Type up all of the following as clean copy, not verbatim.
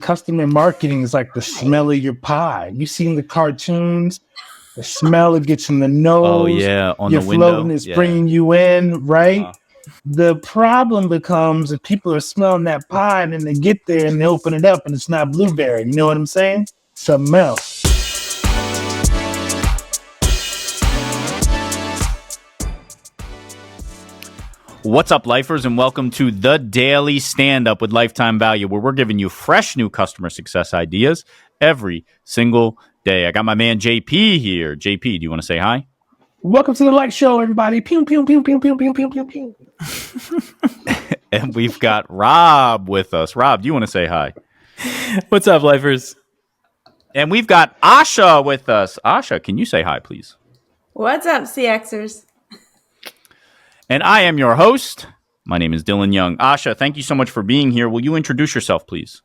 Customer marketing is like the smell of your pie. You seen the cartoons? The smell, it gets in the nose. Oh, yeah, on your the window. Floating is bringing you in, right? Uh-huh. The problem becomes if people are smelling that pie and then they get there and they open it up and it's not blueberry. You know what I'm saying? Something else. What's up, lifers, and welcome to the Daily Standup with Lifetime Value, where we're giving you fresh new customer success ideas every single day. I got my man JP here. JP, do you want to say hi? Welcome to the Light Show, everybody. Pew, pew, pew, pew, pew, pew, pew, pew, pew. And we've got Rob with us. Rob, do you want to say hi? What's up, lifers? And we've got Asha with us. Asha, can you say hi, please? What's up, CXers? And I am your host. My name is Dylan Young. Asha, thank you so much for being here. Will you introduce yourself, please?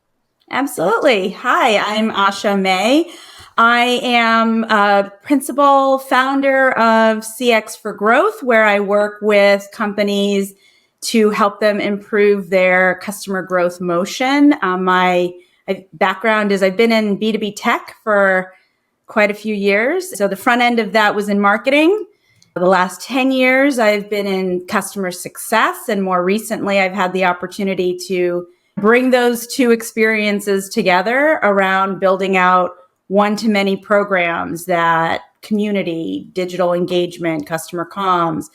Absolutely. Hi, I'm Asha May. I am a principal founder of CX for Growth, where I work with companies to help them improve their customer growth motion. My background is I've been in B2B tech for quite a few years. So the front end of that was in marketing. The last 10 years, I've been in customer success, and more recently, I've had the opportunity to bring those two experiences together around building out one-to-many programs that community, digital engagement, customer comms,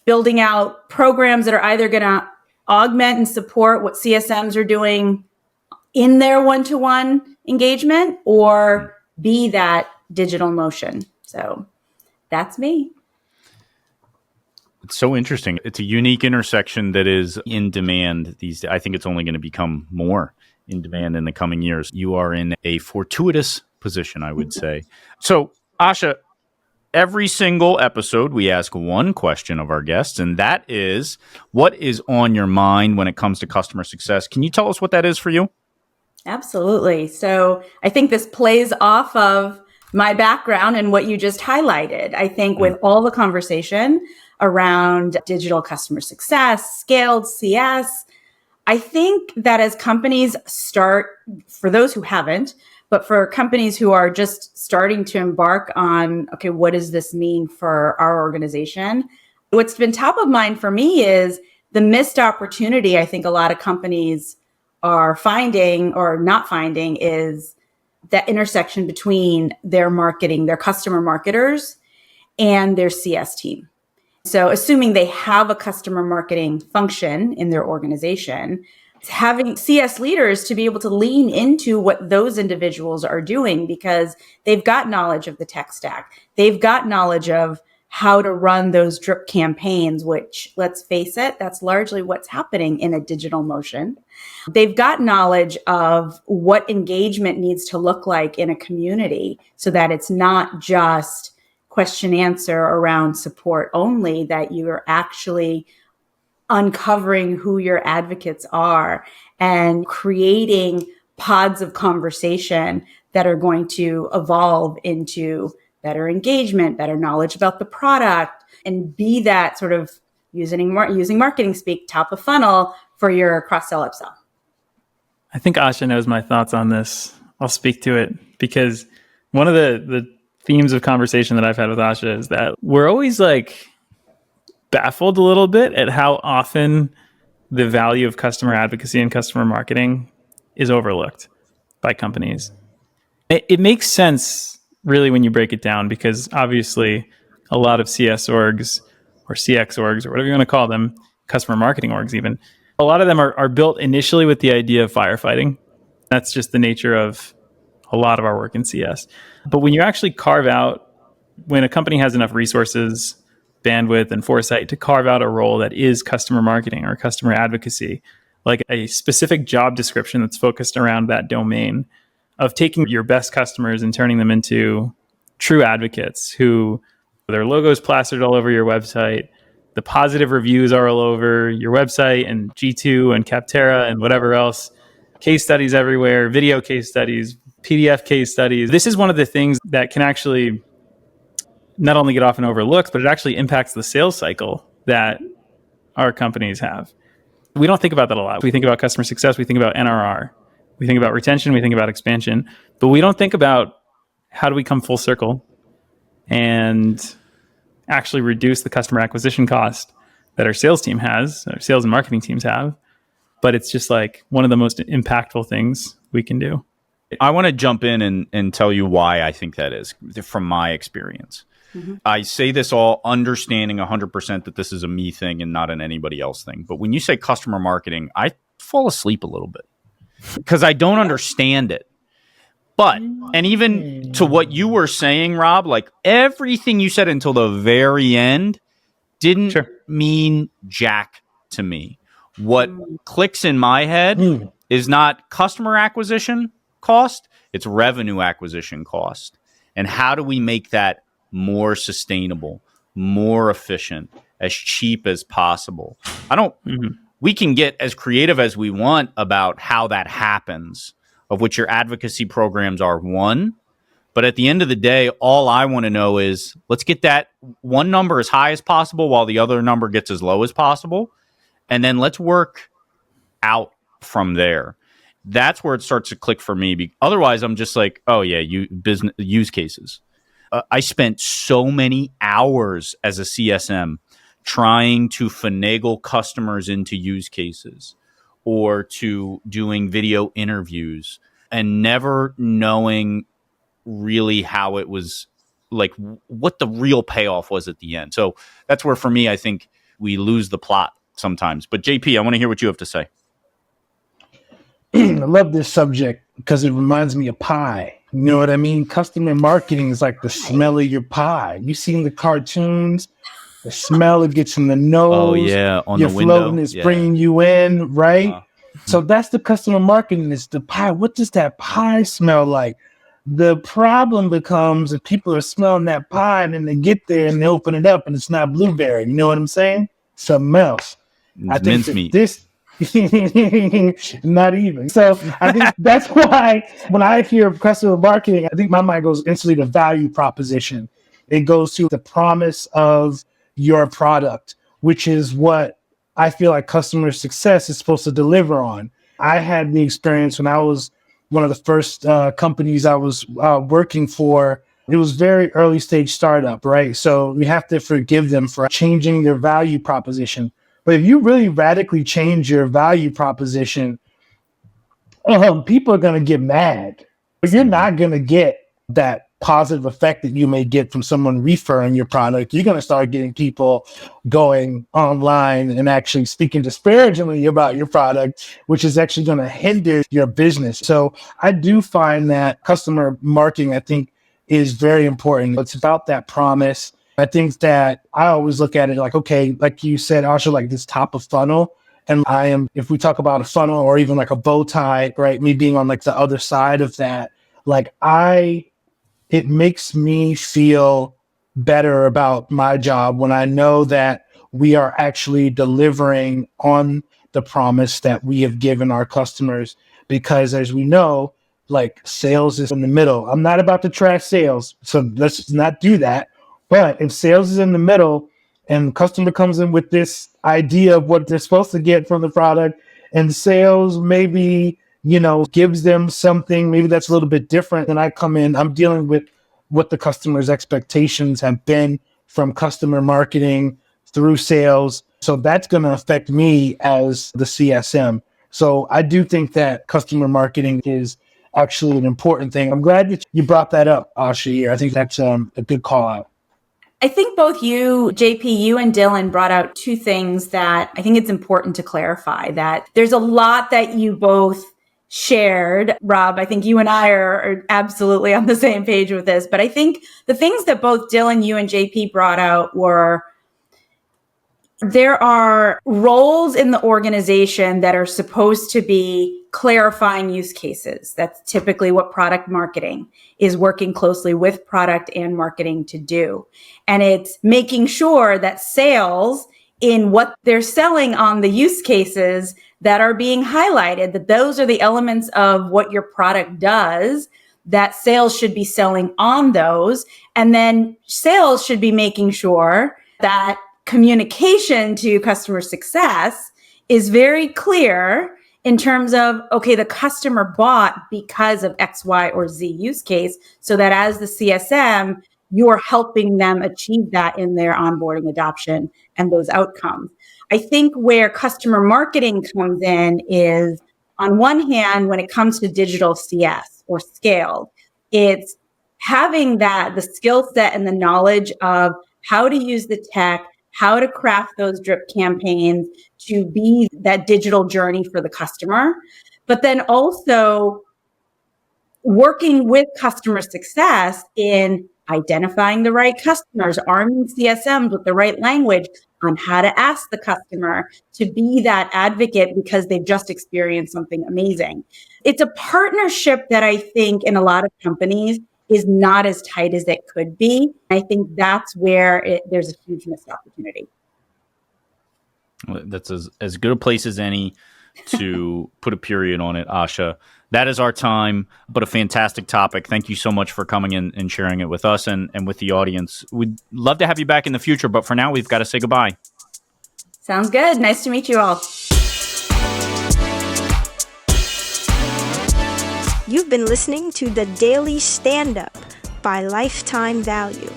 building out programs that are either going to augment and support what CSMs are doing in their one-to-one engagement or be that digital motion. So that's me. It's so interesting. It's a unique intersection that is in demand these days. I think it's only going to become more in demand in the coming years. You are in a fortuitous position, I would say. So, Asha, every single episode, we ask one question of our guests, and that is, what is on your mind when it comes to customer success? Can you tell us what that is for you? Absolutely. So I think this plays off of my background and what you just highlighted. I think with all the conversation around digital customer success, scaled CS, I think that as companies start, for those who haven't, but for companies who are just starting to embark on, okay, what does this mean for our organization? What's been top of mind for me is the missed opportunity I think a lot of companies are finding or not finding is that intersection between their marketing, their customer marketers, and their CS team. So assuming they have a customer marketing function in their organization, having CS leaders to be able to lean into what those individuals are doing because they've got knowledge of the tech stack. They've got knowledge of how to run those drip campaigns, which, let's face it, that's largely what's happening in a digital motion. They've got knowledge of what engagement needs to look like in a community so that it's not just question answer around support only, that you're actually uncovering who your advocates are and creating pods of conversation that are going to evolve into better engagement, better knowledge about the product, and be that sort of using marketing speak, top of funnel for your cross-sell, upsell. I think Asha knows my thoughts on this. I'll speak to it because one of the themes of conversation that I've had with Asha is that we're always like baffled a little bit at how often the value of customer advocacy and customer marketing is overlooked by companies. It makes sense really when you break it down because obviously a lot of CS orgs or CX orgs or whatever you want to call them, customer marketing orgs even, a lot of them are built initially with the idea of firefighting. That's just the nature of a lot of our work in CS. But when you actually carve out, when a company has enough resources, bandwidth, and foresight to carve out a role that is customer marketing or customer advocacy, like a specific job description that's focused around that domain of taking your best customers and turning them into true advocates who their logos plastered all over your website, the positive reviews are all over your website and G2 and Capterra and whatever else, case studies everywhere, video case studies, PDF case studies. This is one of the things that can actually not only get often overlooked, but it actually impacts the sales cycle that our companies have. We don't think about that a lot. We think about customer success. We think about NRR. We think about retention, we think about expansion, but we don't think about how do we come full circle and actually reduce the customer acquisition cost that our sales team has, our sales and marketing teams have. But it's just like one of the most impactful things we can do. I want to jump in and tell you why I think that is from my experience. Mm-hmm. I say this all understanding 100% that this is a me thing and not an anybody else thing. But when you say customer marketing, I fall asleep a little bit because I don't understand it. But, and even to what you were saying, Rob, like everything you said until the very end didn't mean jack to me. What clicks in my head is not customer acquisition cost, it's revenue acquisition cost. And how do we make that more sustainable, more efficient, as cheap as possible? We can get as creative as we want about how that happens, of which your advocacy programs are one. But at the end of the day, all I want to know is let's get that one number as high as possible while the other number gets as low as possible. And then let's work out from there. That's where it starts to click for me. Otherwise, I'm just like, oh, yeah, business use cases. I spent so many hours as a CSM trying to finagle customers into use cases or to doing video interviews and never knowing really how it was, like what the real payoff was at the end. So that's where, for me, I think we lose the plot sometimes. But JP, I want to hear what you have to say. I love this subject because it reminds me of pie. You know what I mean? Customer marketing is like the smell of your pie. You seen the cartoons? The smell, it gets in the nose. Oh, yeah. On your the window. Your floating is bringing you in, right? So that's the customer marketing. It's the pie. What does that pie smell like? The problem becomes if people are smelling that pie and then they get there and they open it up and it's not blueberry. You know what I'm saying? Something else. I think mincemeat. This not even. So I think that's why when I hear customer marketing, I think my mind goes instantly to value proposition. It goes to the promise of your product, which is what I feel like customer success is supposed to deliver on. I had the experience when I was one of the first companies I was working for. It was very early stage startup, right? So we have to forgive them for changing their value proposition. But if you really radically change your value proposition, people are going to get mad. But you're not going to get that positive effect that you may get from someone referring your product. You're going to start getting people going online and actually speaking disparagingly about your product, which is actually going to hinder your business. So I do find that customer marketing, I think, is very important. It's about that promise. I think that I always look at it like, okay, like you said, Asha, like this top of funnel. And if we talk about a funnel or even like a bow tie, right? Me being on like the other side of that, like it makes me feel better about my job when I know that we are actually delivering on the promise that we have given our customers. Because as we know, like sales is in the middle. I'm not about to trash sales, so let's not do that. But if sales is in the middle and the customer comes in with this idea of what they're supposed to get from the product, and sales maybe, gives them something, maybe that's a little bit different, then I come in, I'm dealing with what the customer's expectations have been from customer marketing through sales. So that's going to affect me as the CSM. So I do think that customer marketing is actually an important thing. I'm glad that you brought that up, Asha, here. I think that's a good call out. I think both you, JP, you and Dylan brought out two things that I think it's important to clarify, that there's a lot that you both shared. Rob, I think you and I are absolutely on the same page with this, but I think the things that both Dylan, you and JP brought out were there are roles in the organization that are supposed to be clarifying use cases. That's typically what product marketing is working closely with product and marketing to do. And it's making sure that sales in what they're selling on the use cases that are being highlighted, that those are the elements of what your product does, that sales should be selling on those. And then sales should be making sure that communication to customer success is very clear in terms of, okay, the customer bought because of X, Y, or Z use case, so that as the CSM, you're helping them achieve that in their onboarding, adoption, and those outcomes. I think where customer marketing comes in is, on one hand, when it comes to digital CS or scale, it's having the skill set and the knowledge of how to use the tech, how to craft those drip campaigns to be that digital journey for the customer, but then also working with customer success in identifying the right customers, arming CSMs with the right language on how to ask the customer to be that advocate because they've just experienced something amazing. It's a partnership that I think in a lot of companies is not as tight as it could be. I think that's where there's a huge missed opportunity. That's as good a place as any to put a period on it, Asha. That is our time, but a fantastic topic. Thank you so much for coming in and sharing it with us and with the audience. We'd love to have you back in the future, but for now, we've got to say goodbye. Sounds good. Nice to meet you all. You've been listening to the Daily Standup by Lifetime Value.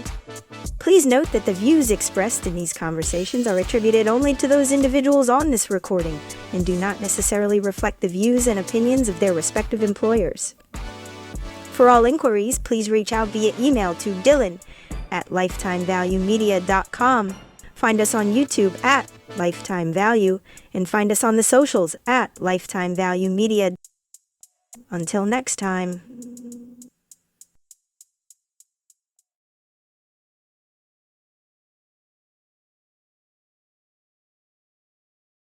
Please note that the views expressed in these conversations are attributed only to those individuals on this recording and do not necessarily reflect the views and opinions of their respective employers. For all inquiries, please reach out via email to dylan@lifetimevaluemedia.com. Find us on YouTube at Lifetime Value and find us on the socials at Lifetime Value Media. Until next time.